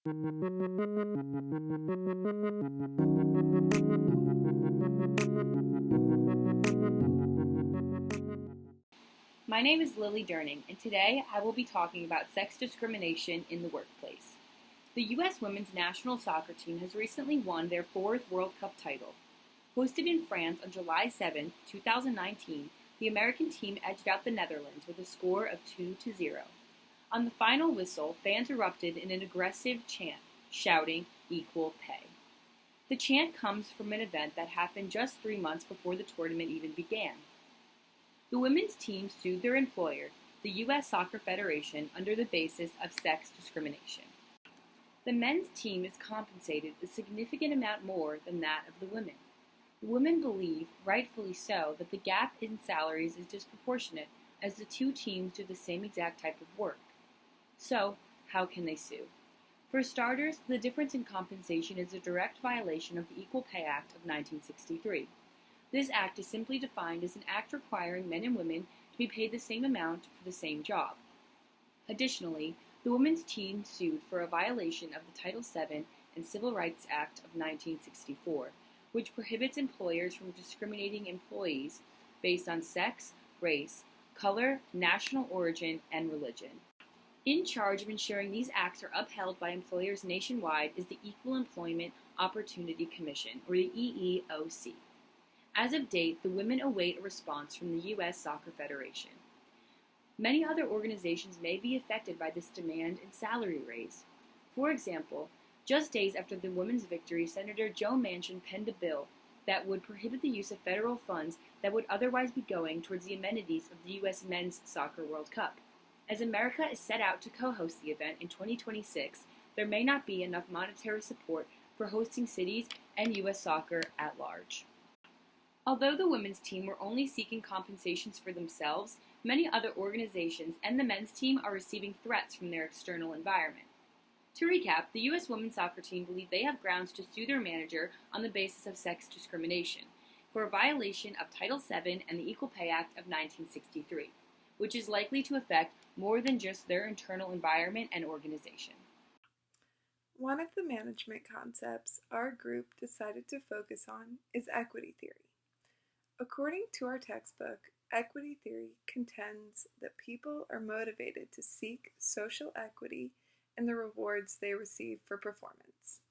My name is Lily Durning, and today I will be talking about sex discrimination in the workplace. The U.S. women's national soccer team has recently won their fourth World Cup title. Hosted in France on July 7, 2019, the American team edged out the Netherlands with a score of 2-0. On the final whistle, fans erupted in an aggressive chant, shouting, "Equal pay." The chant comes from an event that happened just 3 months before the tournament even began. The women's team sued their employer, the U.S. Soccer Federation, under the basis of sex discrimination. The men's team is compensated a significant amount more than that of the women. The women believe, rightfully so, that the gap in salaries is disproportionate as the two teams do the same exact type of work. So, how can they sue? For starters, the difference in compensation is a direct violation of the Equal Pay Act of 1963. This act is simply defined as an act requiring men and women to be paid the same amount for the same job. Additionally, the women's team sued for a violation of the Title VII and Civil Rights Act of 1964, which prohibits employers from discriminating employees based on sex, race, color, national origin, and religion. In charge of ensuring these acts are upheld by employers nationwide is the Equal Employment Opportunity Commission, or the EEOC. As of date, the women await a response from the U.S. Soccer Federation. Many other organizations may be affected by this demand and salary raise. For example, just days after the women's victory, Senator Joe Manchin penned a bill that would prohibit the use of federal funds that would otherwise be going towards the amenities of the U.S. Men's Soccer World Cup. As America is set out to co-host the event in 2026, there may not be enough monetary support for hosting cities and U.S. soccer at large. Although the women's team were only seeking compensations for themselves, many other organizations and the men's team are receiving threats from their external environment. To recap, the U.S. women's soccer team believe they have grounds to sue their manager on the basis of sex discrimination for a violation of Title VII and the Equal Pay Act of 1963, which is likely to affect more than just their internal environment and organization. One of the management concepts our group decided to focus on is equity theory. According to our textbook, equity theory contends that people are motivated to seek social equity in the rewards they receive for performance.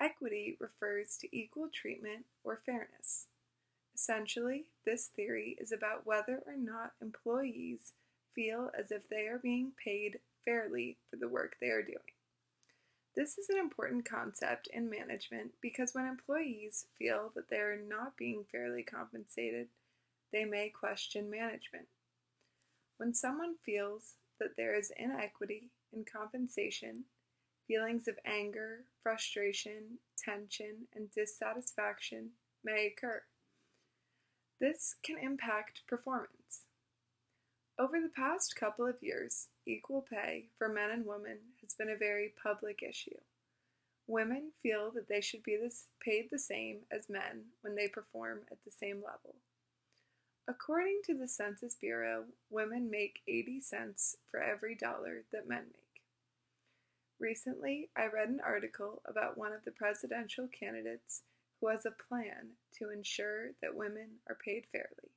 Equity refers to equal treatment or fairness. Essentially, this theory is about whether or not employees feel as if they are being paid fairly for the work they are doing. This is an important concept in management because when employees feel that they are not being fairly compensated, they may question management. When someone feels that there is inequity in compensation, feelings of anger, frustration, tension, and dissatisfaction may occur. This can impact performance. Over the past couple of years, equal pay for men and women has been a very public issue. Women feel that they should be paid the same as men when they perform at the same level. According to the Census Bureau, women make 80 cents for every dollar that men make. Recently, I read an article about one of the presidential candidates who has a plan to ensure that women are paid fairly.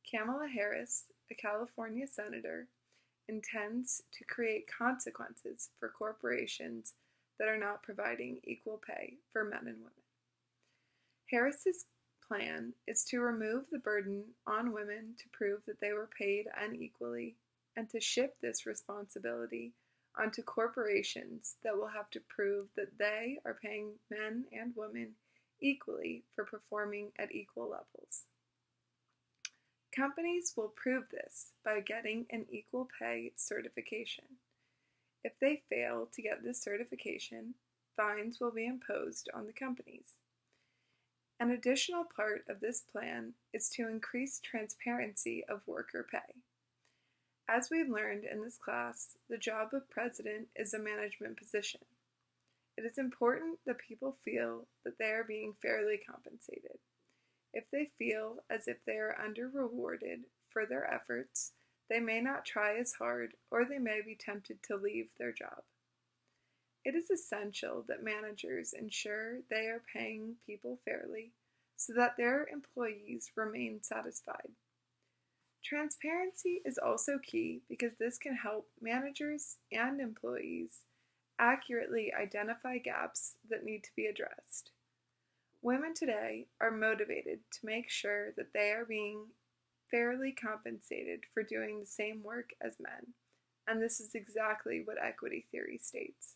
Kamala Harris, a California senator, intends to create consequences for corporations that are not providing equal pay for men and women. Harris's plan is to remove the burden on women to prove that they were paid unequally and to shift this responsibility onto corporations that will have to prove that they are paying men and women equally for performing at equal levels. Companies will prove this by getting an equal pay certification. If they fail to get this certification, fines will be imposed on the companies. An additional part of this plan is to increase transparency of worker pay. As we've learned in this class, the job of president is a management position. It is important that people feel that they are being fairly compensated. If they feel as if they are under-rewarded for their efforts, they may not try as hard or they may be tempted to leave their job. It is essential that managers ensure they are paying people fairly so that their employees remain satisfied. Transparency is also key because this can help managers and employees accurately identify gaps that need to be addressed. Women today are motivated to make sure that they are being fairly compensated for doing the same work as men, and this is exactly what equity theory states.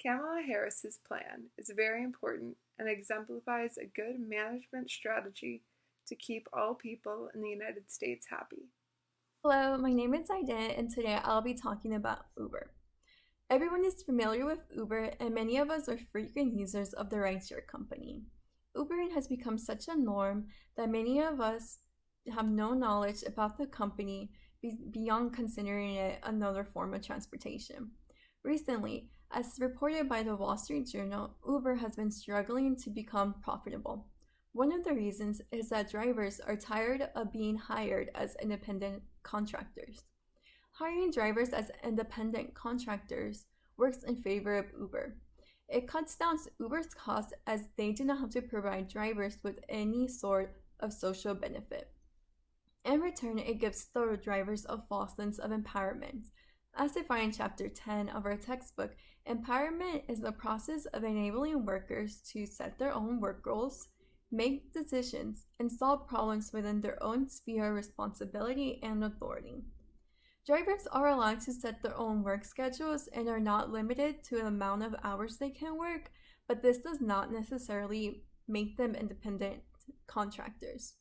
Kamala Harris's plan is very important and exemplifies a good management strategy to keep all people in the United States happy. Hello, my name is Aiden, and today I'll be talking about Uber. Everyone is familiar with Uber, and many of us are frequent users of the rideshare company. Ubering has become such a norm that many of us have no knowledge about the company beyond considering it another form of transportation. Recently, as reported by the Wall Street Journal, Uber has been struggling to become profitable. One of the reasons is that drivers are tired of being hired as independent contractors. Hiring drivers as independent contractors works in favor of Uber. It cuts down Uber's costs as they do not have to provide drivers with any sort of social benefit. In return, it gives the drivers a false sense of empowerment. As defined in Chapter 10 of our textbook, empowerment is the process of enabling workers to set their own work goals, make decisions, and solve problems within their own sphere of responsibility and authority. Drivers are allowed to set their own work schedules and are not limited to the amount of hours they can work, but this does not necessarily make them independent contractors.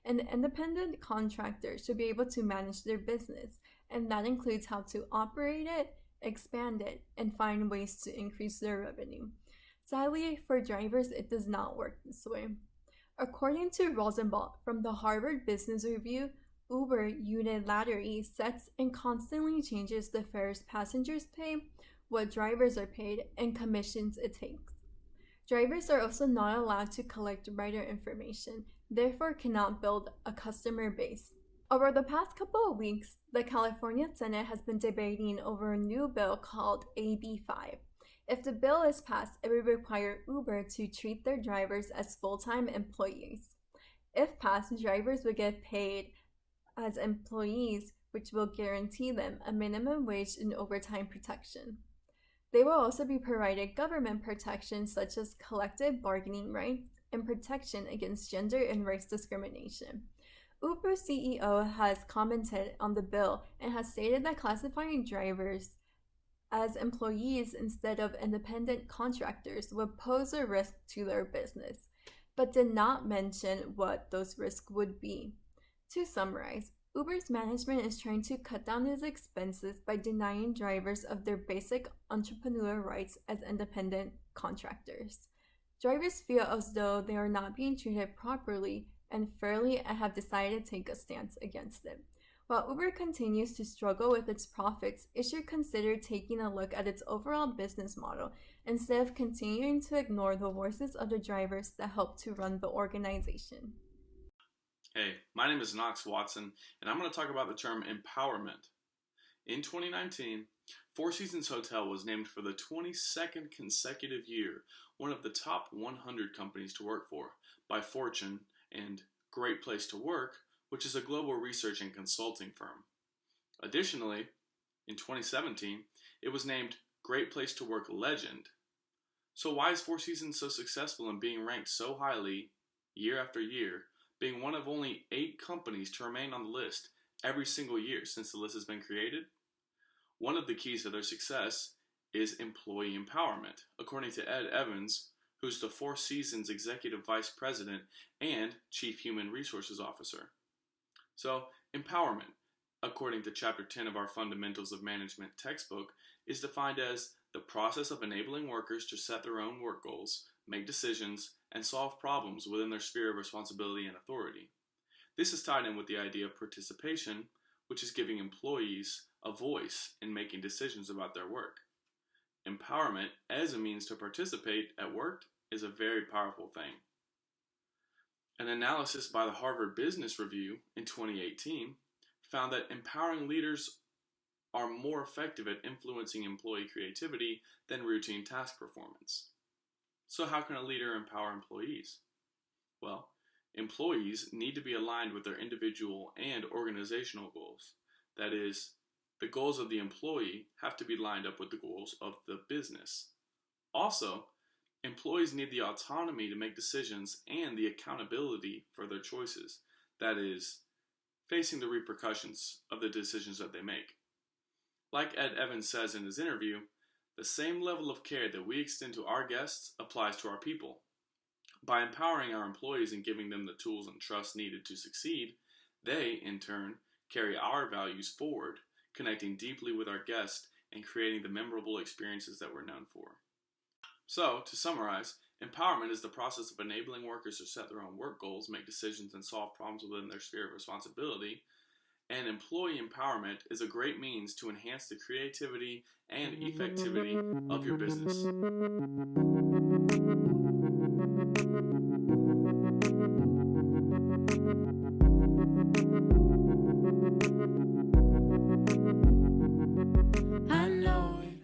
An independent contractor should be able to manage their business, and that includes how to operate it, expand it, and find ways to increase their revenue. Sadly, for drivers, it does not work this way. According to Rosenblatt from the Harvard Business Review, Uber unilaterally sets and constantly changes the fares passengers pay, what drivers are paid, and commissions it takes. Drivers are also not allowed to collect rider information, therefore cannot build a customer base. Over the past couple of weeks, the California Senate has been debating over a new bill called AB 5. If the bill is passed, it would require Uber to treat their drivers as full-time employees. If passed, drivers would get paid as employees, which will guarantee them a minimum wage and overtime protection. They will also be provided government protections such as collective bargaining rights and protection against gender and race discrimination. Uber's CEO has commented on the bill and has stated that classifying drivers as employees instead of independent contractors would pose a risk to their business, but did not mention what those risks would be. To summarize, Uber's management is trying to cut down its expenses by denying drivers of their basic entrepreneurial rights as independent contractors. Drivers feel as though they are not being treated properly and fairly and have decided to take a stance against it. While Uber continues to struggle with its profits, it should consider taking a look at its overall business model instead of continuing to ignore the voices of the drivers that help to run the organization. Hey, my name is Knox Watson, and I'm going to talk about the term empowerment. In 2019, Four Seasons Hotel was named for the 22nd consecutive year one of the top 100 companies to work for by Fortune and Great Place to Work, which is a global research and consulting firm. Additionally, in 2017, it was named Great Place to Work Legend. So why is Four Seasons so successful in being ranked so highly year after year, being one of only 8 companies to remain on the list every single year since the list has been created? One of the keys to their success is employee empowerment, according to Ed Evans, who's the Four Seasons Executive Vice President and Chief Human Resources Officer. So, empowerment, according to Chapter 10 of our Fundamentals of Management textbook, is defined as the process of enabling workers to set their own work goals, make decisions, and solve problems within their sphere of responsibility and authority. This is tied in with the idea of participation, which is giving employees a voice in making decisions about their work. Empowerment as a means to participate at work is a very powerful thing. An analysis by the Harvard Business Review in 2018 found that empowering leaders are more effective at influencing employee creativity than routine task performance. So how can a leader empower employees? Well, employees need to be aligned with their individual and organizational goals. That is, the goals of the employee have to be lined up with the goals of the business. Also, employees need the autonomy to make decisions and the accountability for their choices. That is, facing the repercussions of the decisions that they make. Like Ed Evans says in his interview, the same level of care that we extend to our guests applies to our people. By empowering our employees and giving them the tools and trust needed to succeed, they, in turn, carry our values forward, connecting deeply with our guests and creating the memorable experiences that we're known for. So, to summarize, empowerment is the process of enabling workers to set their own work goals, make decisions, and solve problems within their sphere of responsibility. And employee empowerment is a great means to enhance the creativity and effectivity of your business.